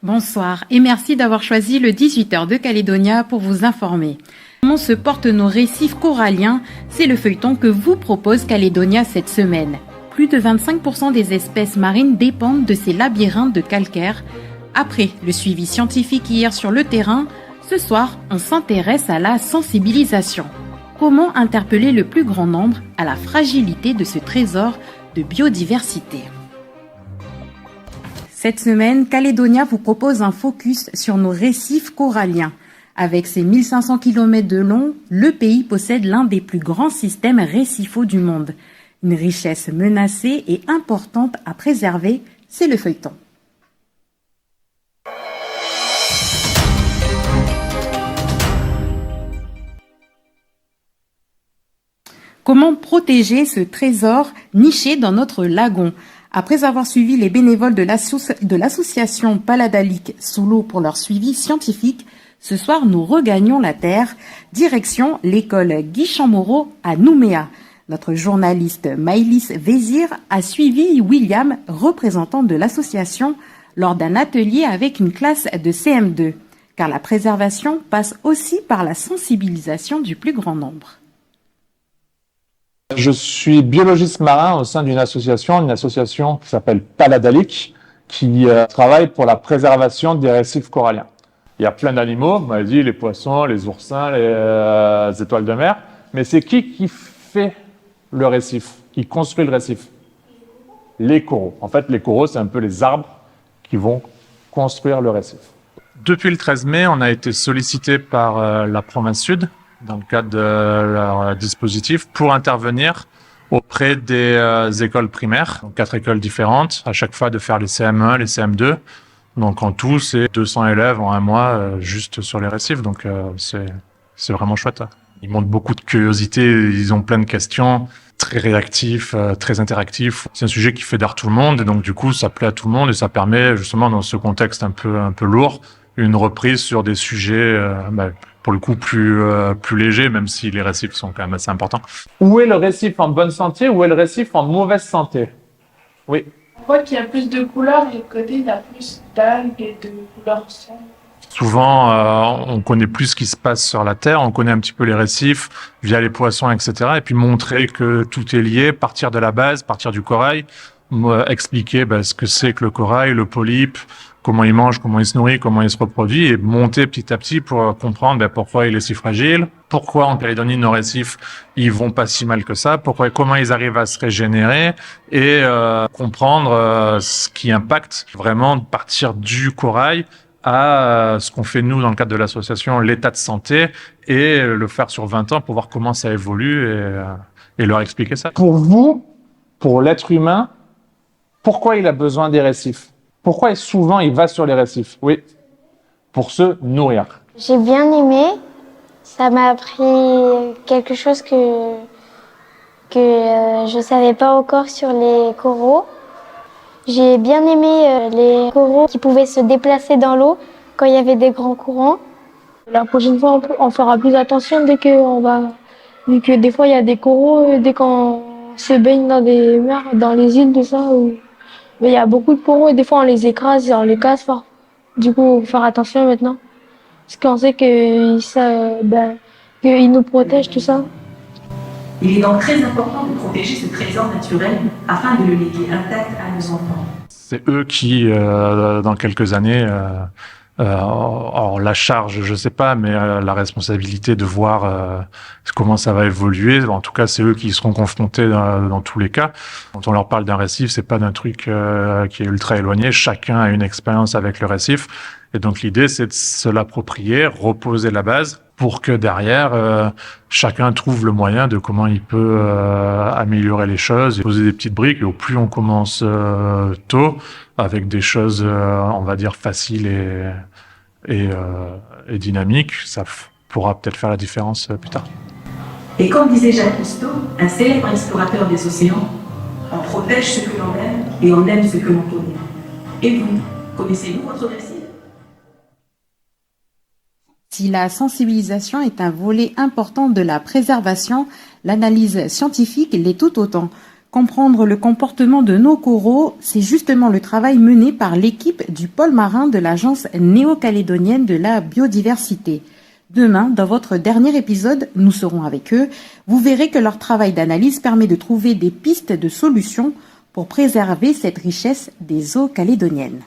Bonsoir et merci d'avoir choisi le 18h de Calédonia pour vous informer. Comment se portent nos récifs coralliens? C'est le feuilleton que vous propose Calédonia cette semaine. Plus de 25% des espèces marines dépendent de ces labyrinthes de calcaire. Après le suivi scientifique hier sur le terrain, ce soir, on s'intéresse à la sensibilisation. Comment interpeller le plus grand nombre à la fragilité de ce trésor de biodiversité? Cette semaine, Calédonia vous propose un focus sur nos récifs coralliens. Avec ses 1500 km de long, le pays possède l'un des plus grands systèmes récifaux du monde. Une richesse menacée et importante à préserver, c'est le feuilleton. Comment protéger ce trésor niché dans notre lagon? Après avoir suivi les bénévoles de l'association Paladalic sous l'eau pour leur suivi scientifique, ce soir nous regagnons la terre, direction l'école Guy Chamorro à Nouméa. Notre journaliste Maïlis Vézir a suivi William, représentant de l'association, lors d'un atelier avec une classe de CM2, car la préservation passe aussi par la sensibilisation du plus grand nombre. Je suis biologiste marin au sein d'une association qui s'appelle Paladalic, qui travaille pour la préservation des récifs coralliens. Il y a plein d'animaux, on m'a dit les poissons, les oursins, les étoiles de mer, mais c'est qui fait le récif, qui construit le récif? Les coraux. En fait, les coraux, c'est un peu les arbres qui vont construire le récif. Depuis le 13 mai, on a été sollicité par la province sud, dans le cadre de leur dispositif, pour intervenir auprès des écoles primaires, donc 4 écoles différentes, à chaque fois de faire les CM1, les CM2. Donc en tout, c'est 200 élèves en un mois juste sur les récifs, donc c'est vraiment chouette. Ils montrent beaucoup de curiosité, ils ont plein de questions, très réactifs, très interactifs. C'est un sujet qui fédère tout le monde, et donc du coup, ça plaît à tout le monde, et ça permet justement, dans ce contexte un peu lourd, une reprise sur des sujets pour le coup plus légers, même si les récifs sont quand même assez importants. Où est le récif en bonne santé, où est le récif en mauvaise santé? Oui. On voit qu'il y a plus de couleurs et de côté, il y a plus d'algues et de couleurs sombres. Souvent, on connaît plus ce qui se passe sur la Terre, on connaît un petit peu les récifs via les poissons, etc. Et puis montrer que tout est lié, partir de la base, partir du corail, expliquer ce que c'est que le corail, le polype, comment il mange, comment il se nourrit, comment il se reproduit, et monter petit à petit pour comprendre pourquoi il est si fragile, pourquoi en Calédonie nos récifs ils vont pas si mal que ça, comment ils arrivent à se régénérer, et comprendre ce qui impacte vraiment de partir du corail à ce qu'on fait nous dans le cadre de l'association, l'état de santé, et le faire sur 20 ans pour voir comment ça évolue et leur expliquer ça. Pour vous, pour l'être humain, pourquoi il a besoin des récifs? Pourquoi souvent il va sur les récifs? Oui, pour se nourrir. J'ai bien aimé. Ça m'a appris quelque chose que je savais pas encore sur les coraux. J'ai bien aimé les coraux qui pouvaient se déplacer dans l'eau quand il y avait des grands courants. La prochaine fois, on fera plus attention vu que des fois il y a des coraux, dès qu'on se baigne dans des mers, dans les îles, tout ça, mais il y a beaucoup de coraux et des fois on les écrase et on les casse fort. Du coup, faut faire attention maintenant. Parce qu'on sait qu'ils nous protègent, tout ça. Il est donc très important de protéger ce trésor naturel afin de le léguer intact à nos enfants. C'est eux qui, dans quelques années, alors la charge, je sais pas, mais la responsabilité de voir comment ça va évoluer. En tout cas, c'est eux qui y seront confrontés dans tous les cas. Quand on leur parle d'un récif, c'est pas d'un truc qui est ultra éloigné. Chacun a une expérience avec le récif, et donc l'idée, c'est de se l'approprier, reposer la base, pour que derrière, chacun trouve le moyen de comment il peut améliorer les choses, et poser des petites briques. Et au plus on commence tôt, avec des choses, on va dire, faciles et dynamiques, ça pourra peut-être faire la différence plus tard. Et comme disait Jacques Cousteau, un célèbre explorateur des océans, on protège ce que l'on aime et on aime ce que l'on connaît. Et vous, connaissez-vous votre récif? Si la sensibilisation est un volet important de la préservation, l'analyse scientifique l'est tout autant. Comprendre le comportement de nos coraux, c'est justement le travail mené par l'équipe du pôle marin de l'Agence néo-calédonienne de la biodiversité. Demain, dans votre dernier épisode, nous serons avec eux. Vous verrez que leur travail d'analyse permet de trouver des pistes de solutions pour préserver cette richesse des eaux calédoniennes.